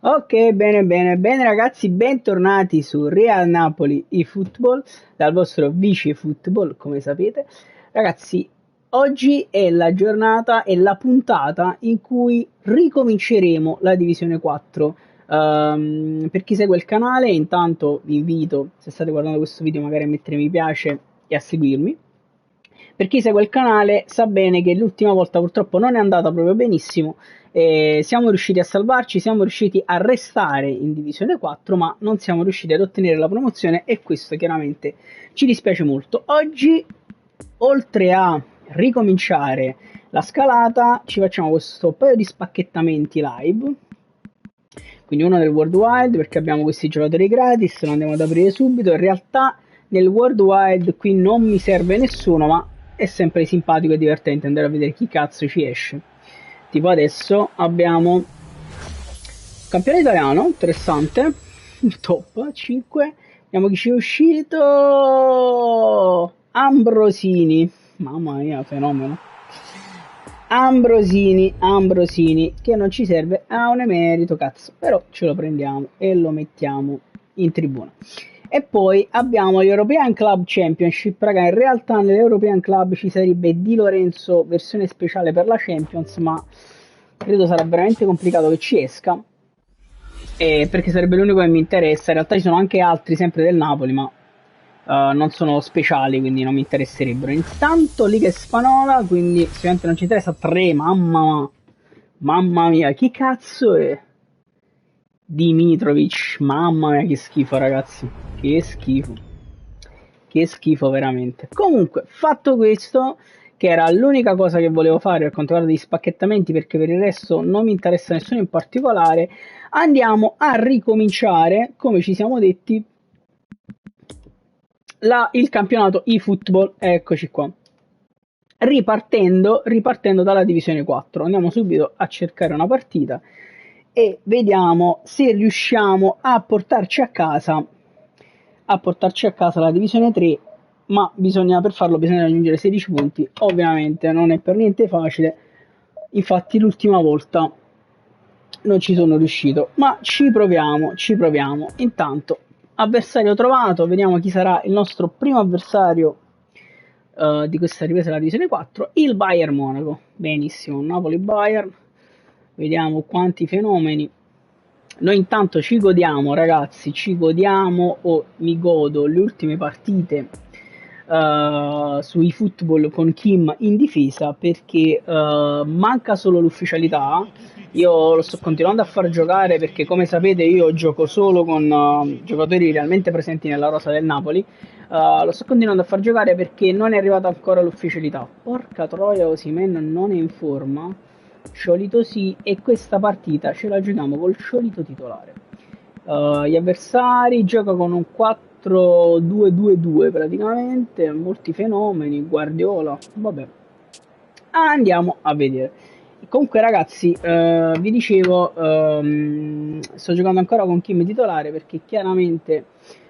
Ok, bene, bene, bene ragazzi, bentornati su Real Napoli eFootball, dal vostro Vice Football, come sapete. Ragazzi, oggi è la giornata e la puntata in cui ricominceremo la Divisione 4. Per chi segue il canale, intanto vi invito, se state guardando questo video, magari a mettere mi piace e a seguirmi. Per chi segue il canale sa bene che l'ultima volta purtroppo non è andata proprio benissimo. Siamo riusciti a salvarci, siamo riusciti a restare in Divisione 4, ma non siamo riusciti ad ottenere la promozione e questo chiaramente ci dispiace molto. Oggi, oltre a ricominciare la scalata, ci facciamo questo paio di spacchettamenti live. Quindi uno del Worldwide perché abbiamo questi giocatori gratis, lo andiamo ad aprire subito. In realtà nel Worldwide qui non mi serve nessuno, ma è sempre simpatico e divertente andare a vedere chi cazzo ci esce. Tipo adesso abbiamo campione italiano, interessante, top 5. Vediamo chi ci è uscito. Ambrosini, mamma mia, fenomeno. Ambrosini, che non ci serve a un emerito, cazzo, però ce lo prendiamo e lo mettiamo in tribuna. E poi abbiamo l'European Club Championship, raga, in realtà nell'European Club ci sarebbe Di Lorenzo versione speciale per la Champions, ma credo sarà veramente complicato che ci esca, perché sarebbe l'unico che mi interessa. In realtà ci sono anche altri sempre del Napoli, ma non sono speciali, quindi non mi interesserebbero. Intanto Liga Spagnola, quindi sicuramente non ci interessa. 3, mamma mia, chi cazzo è? Dimitrovic, mamma mia, che schifo ragazzi, che schifo veramente. Comunque, fatto questo, che era l'unica cosa che volevo fare per quanto riguarda gli spacchettamenti, perché per il resto non mi interessa nessuno in particolare, andiamo a ricominciare, come ci siamo detti, il campionato eFootball. Eccoci qua. Ripartendo dalla divisione 4, andiamo subito a cercare una partita e vediamo se riusciamo a portarci a casa la divisione 3, ma per farlo bisogna raggiungere 16 punti. Ovviamente non è per niente facile, infatti l'ultima volta non ci sono riuscito, ma ci proviamo. Intanto avversario trovato, vediamo chi sarà il nostro primo avversario di questa ripresa della divisione 4, il Bayern Monaco. Benissimo, Napoli-Bayern, vediamo quanti fenomeni. Noi intanto ci godiamo, ragazzi, mi godo le ultime partite su eFootball con Kim in difesa, perché manca solo l'ufficialità. Io lo sto continuando a far giocare perché, come sapete, io gioco solo con giocatori realmente presenti nella rosa del Napoli. Lo sto continuando a far giocare perché non è arrivata ancora l'ufficialità. Porca troia, Osimhen non è in forma. Sciolito sì, e questa partita ce la giochiamo col Sciolito titolare. Gli avversari gioca con un 4-2-2-2 praticamente, molti fenomeni, Guardiola, vabbè. Andiamo a vedere. Comunque ragazzi, vi dicevo, sto giocando ancora con Kim titolare perché chiaramente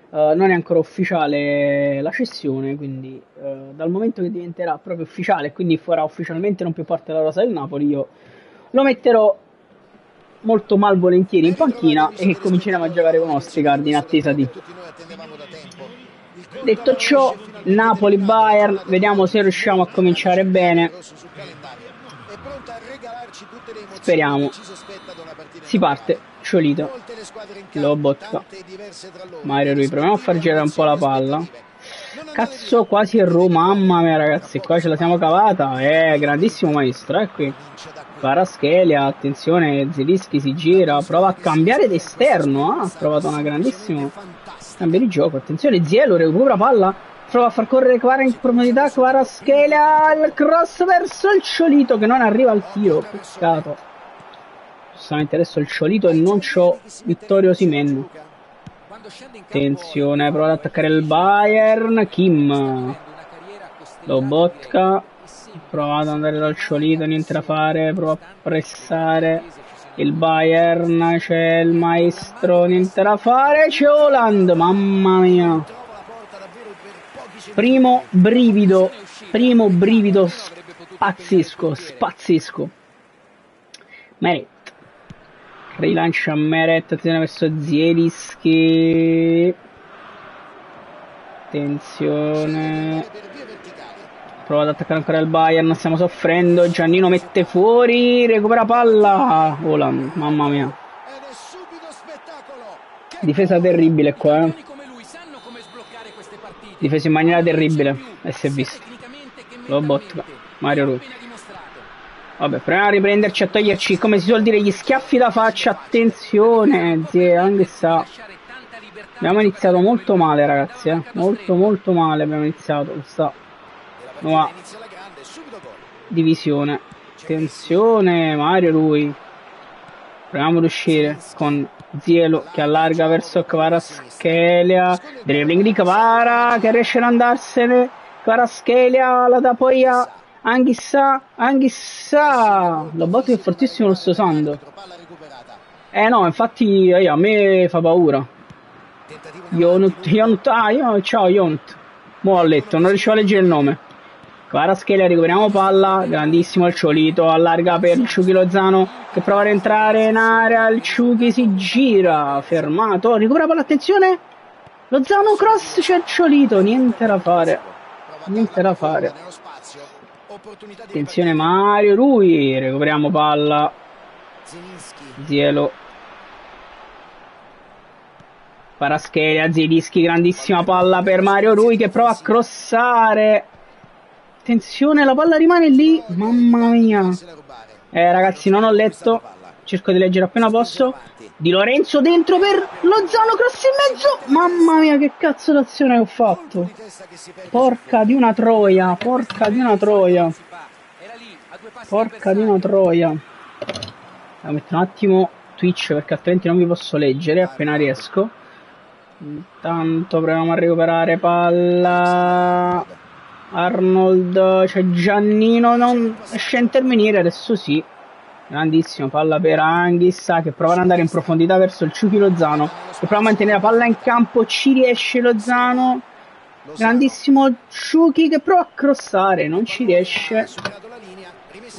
non è ancora ufficiale la cessione, quindi dal momento che diventerà proprio ufficiale, quindi farà ufficialmente non più parte della rosa del Napoli, io lo metterò molto malvolentieri in panchina e cominceremo a giocare con Ostergaard in attesa di... Detto ciò, Napoli-Bayern, vediamo se riusciamo a cominciare bene. Speriamo. Si parte, Ciolito, Lobotka, Mario Rui, proviamo a far girare un po' la palla. Cazzo, quasi il Roma, mamma mia ragazzi, qua ce la siamo cavata, grandissimo maestro, qui. Kvaratskhelia, attenzione, Zelinski si gira, prova a cambiare d'esterno, ha provato una grandissima cambio di gioco, attenzione, Zielo recupera palla, prova a far correre Kvara in profondità, Kvaratskhelia, il cross verso il Ciolito che non arriva al tiro, peccato. Giustamente adesso il Ciolito e non c'ho Vittorio Osimhen. Attenzione, prova ad attaccare il Bayern, Kim, Lobotka, prova ad andare dal Ciolito, niente da fare, prova a pressare il Bayern, c'è il maestro, niente da fare, c'è Haaland, mamma mia. Primo brivido pazzesco. Meret, rilancia Meret, attenzione verso Zielinski, attenzione, prova ad attaccare ancora il Bayern, stiamo soffrendo, Giannino mette fuori, recupera palla, Haaland, mamma mia, difesa terribile qua, difesa in maniera terribile, e si è visto, Lobotka, Mario Rui. Vabbè, proviamo a riprenderci, a toglierci, come si suol dire, gli schiaffi da faccia. Attenzione, anche sta. Abbiamo iniziato molto male, ragazzi, molto male abbiamo iniziato questa nuova divisione. Attenzione, Mario Rui. Proviamo ad uscire con Zielo che allarga verso Kvaratskhelia. Dribbling di Kvara che riesce ad andarsene. Kvaratskhelia la dà poi a Anghissà, Lobotka è fortissimo, lo sto usando. No, infatti a me fa paura. Ciao Yonut. Mo' ho letto, non riuscivo a leggere il nome. Kvaratskhelia, recuperiamo palla, grandissimo il Ciolito, allarga per il Ciuchi Lozano che prova ad entrare in area, il Ciuchi si gira, fermato, recupera palla, attenzione, Lozano cross, c'è il Ciolito, niente da fare. Attenzione Mario Rui, recuperiamo palla, Zielo, Kvaratskhelia, Zielinski, grandissima palla per Mario Rui che prova a crossare, attenzione la palla rimane lì, mamma mia, ragazzi non ho letto, cerco di leggere appena posso, Di Lorenzo dentro per Lozano, cross in mezzo, mamma mia che cazzo d'azione che ho fatto, porca di una troia, devo mettere un attimo Twitch perché altrimenti non vi posso leggere appena riesco. Intanto proviamo a recuperare palla, Arnold, c'è Giannino, non riesce a intervenire, adesso sì, grandissimo, palla per Anghissà che prova ad andare in profondità verso il Ciuchi Lozano che prova a mantenere la palla in campo, ci riesce Lozano, grandissimo Ciuchi che prova a crossare, non ci riesce.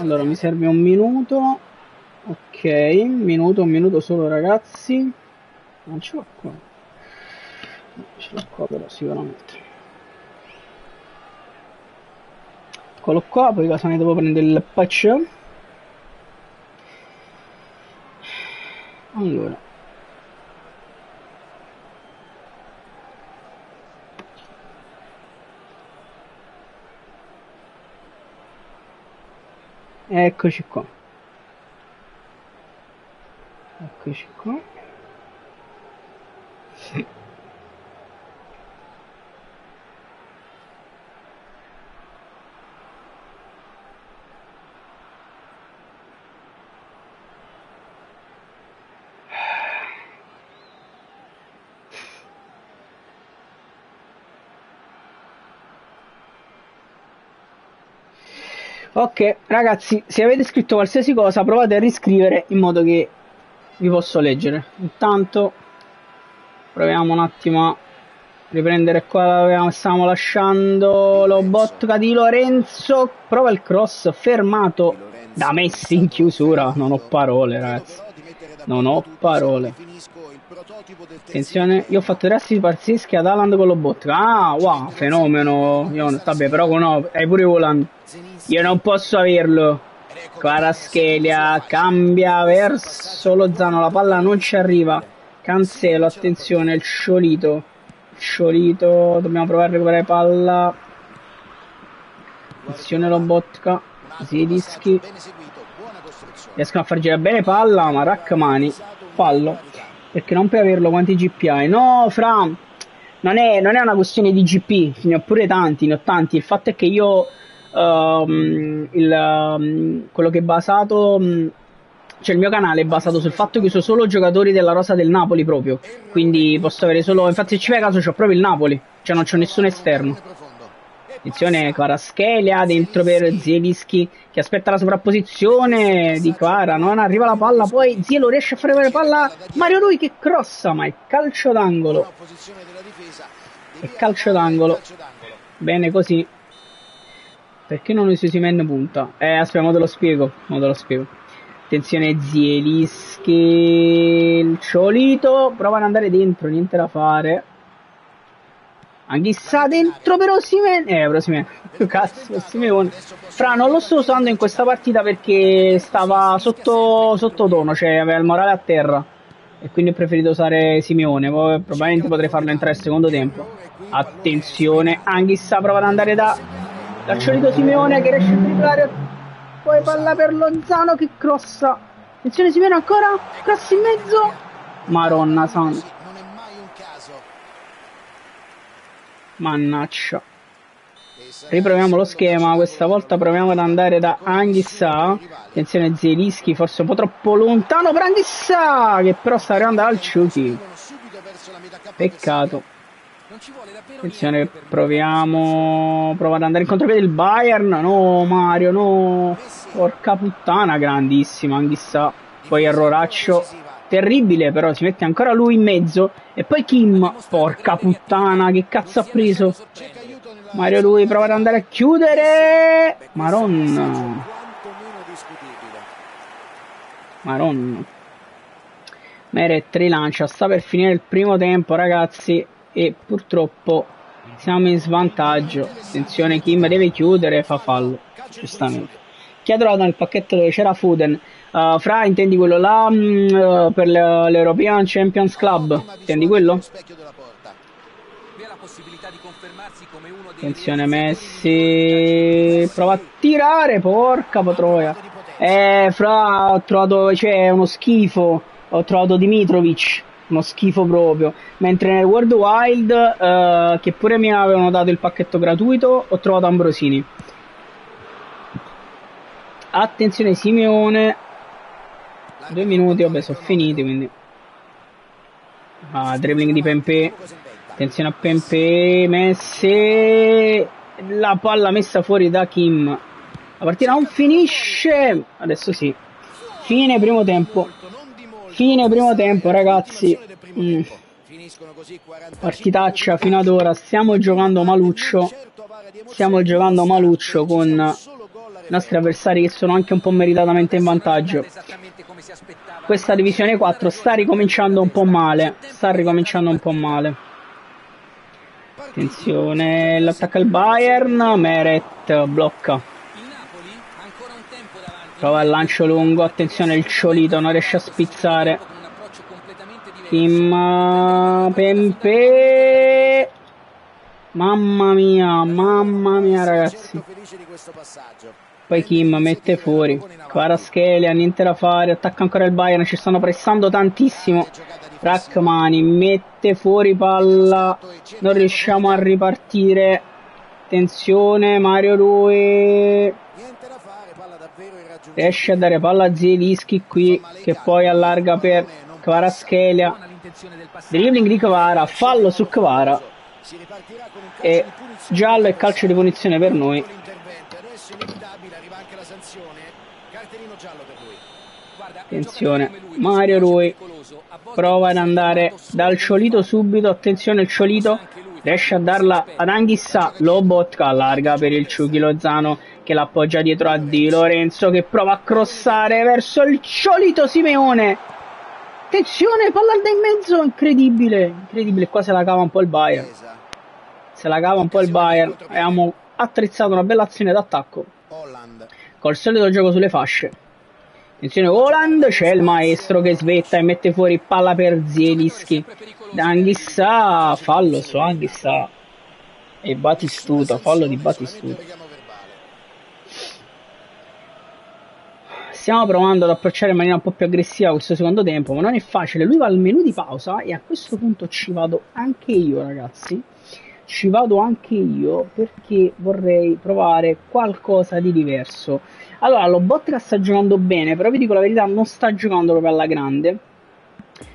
Allora mi serve un minuto, ok, un minuto solo ragazzi, non ce l'ho qua, però sicuramente, eccolo qua, poi cosa ne devo prendere il patch. Allora eccoci qua. Ok ragazzi, se avete scritto qualsiasi cosa provate a riscrivere in modo che vi posso leggere. Intanto proviamo un attimo a riprendere qua dove stavamo lasciando. Lobotka, Di Lorenzo prova il cross, fermato da Messi in chiusura. Non ho parole ragazzi, non ho parole. Attenzione, io ho fatto 3 assist pazzeschi ad Haaland con Lobotka. Ah wow, fenomeno. Vabbè, però hai pure Haaland, io non posso averlo. Kvaratskhelia cambia verso Lozano, la palla non ci arriva, Cancelo, attenzione, il Ciolito, dobbiamo provare a recuperare palla, attenzione Lobotka, Zielinski, riescono a far girare bene palla, ma Rachmani, fallo, perché non puoi averlo, quanti GP hai? No Fra, non è una questione di GP, ne ho pure tanti, il fatto è che io quello che è basato, cioè il mio canale è basato sul fatto che uso solo giocatori della rosa del Napoli proprio, quindi posso avere solo, infatti se ci fai caso c'ho proprio il Napoli, cioè non c'ho nessuno esterno. Attenzione Kvaratskhelia dentro per Zielinski che aspetta la sovrapposizione di Kvara, non arriva la palla, poi Zielo riesce a fare la palla, Mario Rui che crossa, ma è calcio d'angolo, bene così. Perché non usi Osimhen punta? Aspetta, mo te lo spiego. Attenzione Zielinski, il Ciolito, prova ad andare dentro, niente da fare. Anch'issa dentro per Osimhen, cazzo, Simeone. Fra, non lo sto usando in questa partita perché stava sotto tono, cioè aveva il morale a terra. E quindi ho preferito usare Simeone, poi probabilmente potrei farlo entrare al secondo tempo. Attenzione, Anch'issa prova ad andare dal Ciolito Simeone che riesce a dribblare. Poi palla per Lozano che crossa. Attenzione Simeone ancora, cross in mezzo. Maronna santa. Mannaccia. Riproviamo lo schema, questa volta proviamo ad andare da Anghissà. Attenzione Zielinski, forse un po' troppo lontano per Anghissà, che però sta arrivando al Ciuchi. Peccato. Attenzione, prova ad andare in contropiede il Bayern. No Mario, no. Porca puttana, grandissima Anghissà. Poi erroraccio terribile, però si mette ancora lui in mezzo. E poi Kim, porca puttana, che cazzo ha preso? Mario lui prova ad andare a chiudere. Maronna. Meret rilancia, sta per finire il primo tempo ragazzi e purtroppo siamo in svantaggio. Attenzione, Kim deve chiudere, fa fallo, giustamente. Chi ha trovato nel pacchetto dove c'era Foden? Fra, intendi quello là per l'European Champions Club? Intendi quello? Attenzione Messi, prova a tirare, porca patroia. Fra, ho trovato, c'è uno schifo, ho trovato Dimitrovic, uno schifo proprio. Mentre nel World Wild, che pure mi avevano dato il pacchetto gratuito, ho trovato Ambrosini. Attenzione Simeone, 2 minuti, vabbè sono finiti quindi. Dribbling di Pempé. Attenzione a Pempé, Messi, la palla messa fuori da Kim. La partita non finisce, adesso sì. Fine primo tempo ragazzi. Partitaccia fino ad ora, stiamo giocando maluccio con i nostri avversari che sono anche un po' meritatamente in vantaggio. Questa divisione 4 sta ricominciando un po' male. Attenzione, l'attacco al Bayern, Meret blocca. Prova il lancio lungo, attenzione il Ciolito, non riesce a spizzare. Kim, Pempé. Mamma mia ragazzi. Poi Kim mette fuori. Kvaratskhelia, niente da fare, attacca ancora il Bayern, ci stanno pressando tantissimo. Rachmani mette fuori palla, non riusciamo a ripartire. Attenzione, Mario Rui riesce a dare palla a Zielinski qui, che poi allarga per Kvaratskhelia. Dribbling di Kvara, fallo su Kvara e giallo e calcio di punizione per noi. Attenzione, Mario Rui prova ad andare dal Ciolito subito. Attenzione, il Ciolito riesce a darla ad Anghissà. Lobotka allarga per il Ciuchi Lozano che l'appoggia dietro a Di Lorenzo che prova a crossare verso il Ciolito Simeone. Attenzione, palla da in mezzo, incredibile. Qua se la cava un po' il Bayern. Abbiamo attrizzato una bella azione d'attacco col solito gioco sulle fasce. Attenzione Haaland, c'è il maestro che svetta e mette fuori palla per Zielinski. Anghissà, fallo su Anghissà e Batistuta, fallo di Batistuta. Stiamo provando ad approcciare in maniera un po' più aggressiva questo secondo tempo, ma non è facile. Lui va al menu di pausa e a questo punto ci vado anche io ragazzi. Perché vorrei provare qualcosa di diverso. Allora, Lobotka sta giocando bene, però vi dico la verità, non sta giocando proprio alla grande.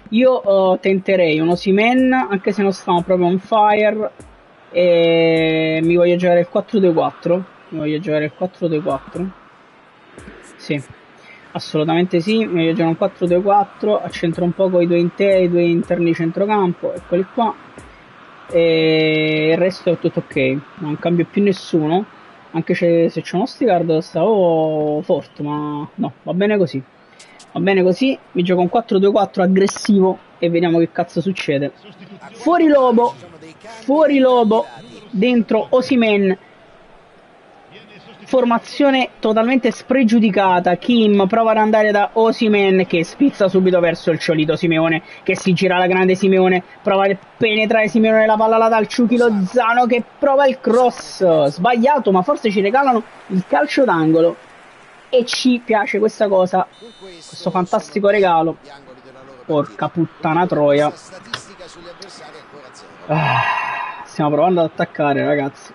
Io tenterei un Osimhen, anche se non stiamo proprio on fire, e mi voglio giocare il 4-2-4. Sì, assolutamente sì, mi voglio giocare un 4-2-4, accentro un po' con i due interni centrocampo, eccoli qua. E il resto è tutto ok, non cambio più nessuno, anche se c'è uno Stigard stavo forte, ma no, va bene così. Va bene così, mi gioco un 4-2-4 aggressivo e vediamo che cazzo succede. Fuori Lobo, dentro Osimhen. Formazione totalmente spregiudicata. Kim prova ad andare da Osimhen che spizza subito verso il Ciolito Simeone che si gira alla grande Simeone, prova a penetrare Simeone, la palla la dà al Ciuchi Lozano che prova il cross sbagliato, ma forse ci regalano il calcio d'angolo e ci piace questa cosa, questo fantastico regalo. Porca puttana troia. Stiamo provando ad attaccare, ragazzi.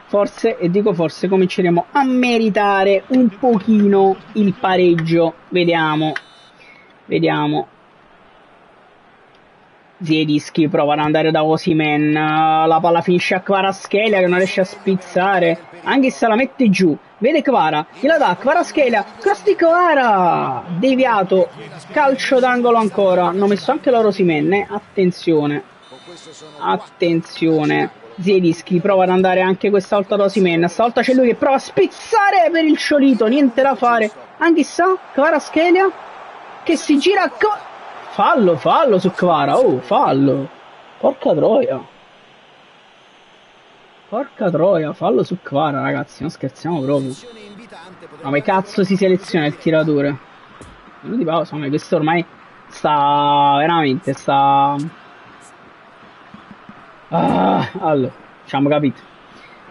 Forse, e dico forse, cominceremo a meritare un pochino il pareggio. Vediamo. Zielinski prova ad andare da Osimhen, la palla finisce a Kvaratskhelia che non riesce a spizzare, anche se la mette giù, vede Kvara, gliela dà Kvaratskhelia, cross di Kvara, deviato, calcio d'angolo ancora, hanno messo anche loro Osimhen, attenzione, Zielinski prova ad andare anche questa volta da Osimhen, stavolta c'è lui che prova a spizzare per il Ciolito, niente da fare, anche sa, Kvaratskhelia che si gira, fallo su Kvara, fallo, porca troia, fallo su Kvara, ragazzi, non scherziamo proprio. Ma come cazzo si seleziona il tiratore? Minuti di pausa, ma questo ormai veramente allora, diciamo capito.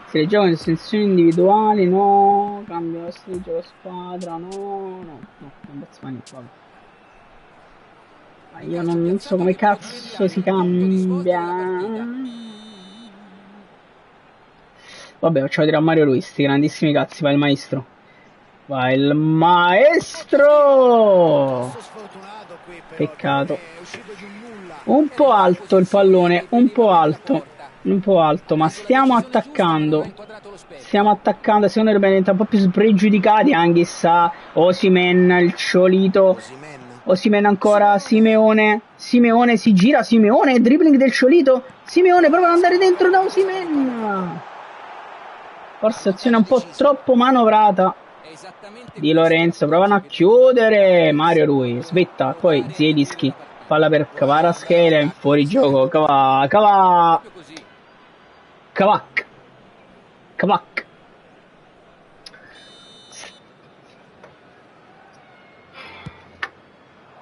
Se le gioca in selezioni individuali, no, cambia di gioco squadra, no, vabbè. Io non so come cazzo si cambia. Vabbè, facciamo vedere a Mario Ruiz, sti grandissimi cazzi, va il maestro. Peccato. Un po' alto il pallone, un po' alto, ma stiamo attaccando, secondo me diventa un po' più spregiudicati, anche sa Osimhen, il Ciolito, Osimhen ancora, Simeone si gira, Simeone, dribbling del Ciolito, Simeone prova ad andare dentro da Osimhen, forse azione un po' troppo manovrata di Lorenzo, provano a chiudere, Mario Ruiz, svetta, poi Zielinski, palla per Kvaratskhelia, fuori gioco, Kavak.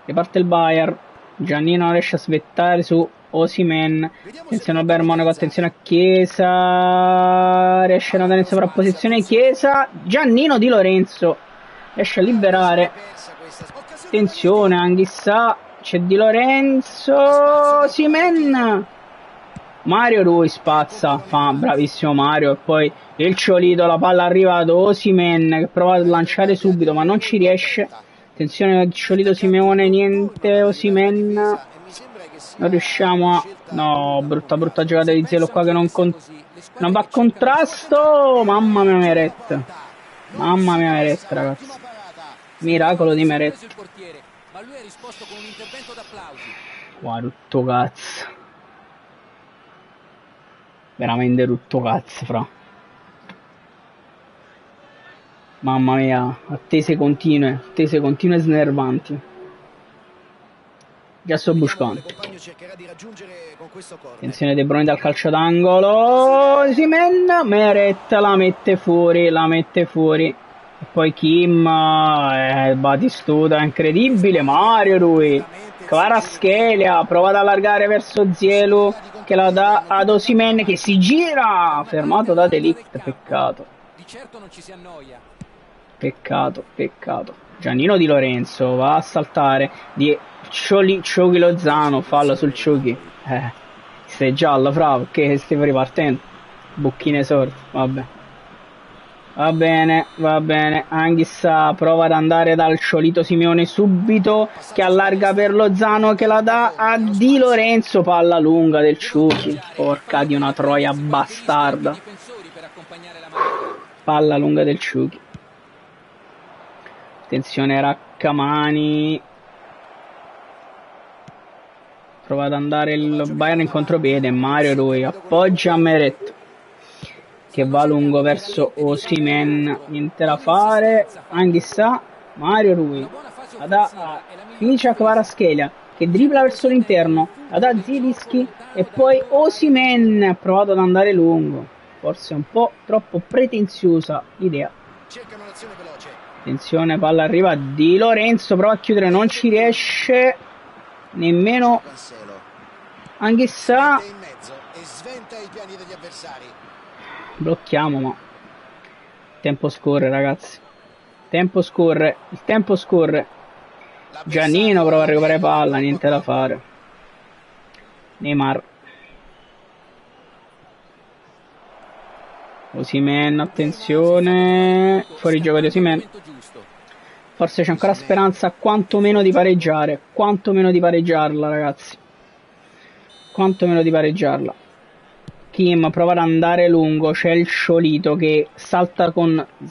Riparte il Bayern, Giannino non riesce a svettare su Osimhen, attenzione a Monaco, attenzione a Chiesa, riesce ad andare in sovrapposizione Chiesa, Giannino Di Lorenzo riesce a liberare, attenzione Anghissà, c'è Di Lorenzo, Osimhen, Mario Ruiz spazza, bravissimo Mario, e poi il Ciolito, la palla arriva ad Osimhen che prova a lanciare subito ma non ci riesce, attenzione al Ciolito, Simeone, niente, Osimhen, non riusciamo a, no, brutta giocata di Zelo qua che non va a contrasto, mamma mia Meret, ragazzi, miracolo di Meret, qua rutto cazzo, veramente rutto cazzo, fra. Mamma mia, attese continue snervanti. Già sto buscando. Attenzione De Bruyne dal calcio d'angolo. Osimhen, Meret la mette fuori. E poi Kim, Batistuta, incredibile. Mario Rui. Kvaratskhelia prova ad allargare verso Zielu che la dà ad Osimhen che si gira. Fermato da De Ligt, peccato. Di certo non ci si annoia. Peccato. Giannino Di Lorenzo va a saltare di Ciuchi Lozano, fallo sul Ciuchi. Sei giallo, fra, perché stai ripartendo? Bocchine sorte, vabbè. Va bene, Anghissa prova ad andare dal Ciolito Simeone subito, che allarga per Lozano, che la dà a Di Lorenzo, palla lunga del Ciuchi, porca di una troia bastarda. Palla lunga del Ciuchi. Attenzione Raccamani, prova ad andare il Bayern in contropiede, Mario Rui appoggia a Meret che va lungo verso Osimhen, niente da fare, Anghissà Mario Rui, Una buona fase la dà offensiva a e la Kvicha Kvaratskhelia che dribbla verso l'interno, la dà a Zielinski e poi Osimhen ha provato ad andare lungo, forse un po' troppo pretenziosa l'idea. Cercano l'azione veloce. Attenzione, palla arriva a Di Lorenzo, prova a chiudere, non ci riesce nemmeno Cancelo. Anghissà. Mette in mezzo e sventa i piani degli avversari. Blocchiamo, ma il tempo scorre, ragazzi. Tempo scorre, il tempo scorre. Giannino prova a recuperare palla, niente da fare. Neymar. Osimhen, attenzione. Fuori gioco di Osimhen. Forse c'è ancora speranza quantomeno di pareggiare. Quantomeno di pareggiarla, ragazzi. Quantomeno di pareggiarla. Kim prova ad andare lungo, c'è il Sciolito che salta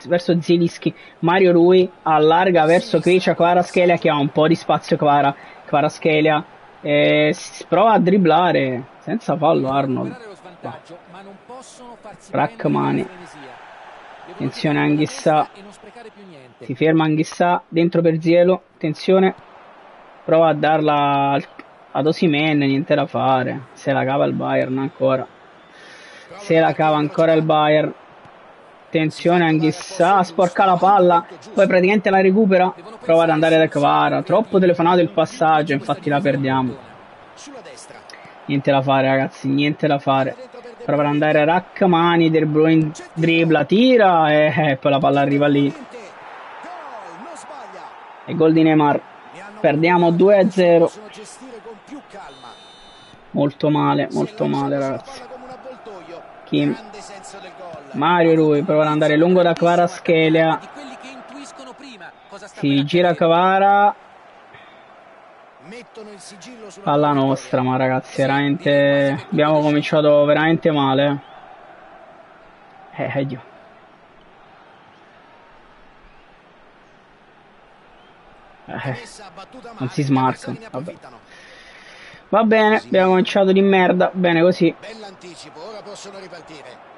verso Zielinski, Mario Rui allarga verso Kvicha Kvaratskhelia che ha un po' di spazio. Kvaratskhelia prova a dribblare senza fallo Arnold. Rachmani, attenzione Anghissà, si ferma Anghissà dentro per Zielo, attenzione, prova a darla ad Osimhen, niente da fare, se la cava il Bayern ancora. Se la cava ancora il Bayern. Attenzione Anghissà, sporca la palla, poi praticamente la recupera, prova ad andare da Kvara, troppo telefonato il passaggio, infatti la perdiamo. Niente da fare, ragazzi, niente da fare. Prova ad andare Rachmani, De Bruyne dribbla, tira e poi la palla arriva lì. E gol di Neymar. Perdiamo 2-0. Molto male, ragazzi. Kim. Mario Rui prova ad andare lungo da Kvaratskhelia. Si gira Kvara. Palla nostra, ma ragazzi, veramente abbiamo cominciato veramente male. Dio. Non si smarca. Vabbè. Va bene, abbiamo cominciato di merda. Bene così. Bell'anticipo, ora possono ripartire.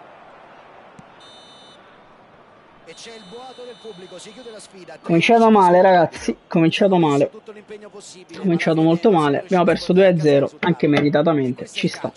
E c'è il boato del pubblico, si chiude la sfida. Cominciato male, ragazzi, cominciato male. Cominciato molto male. Abbiamo perso 2-0, anche meritatamente. Ci sta.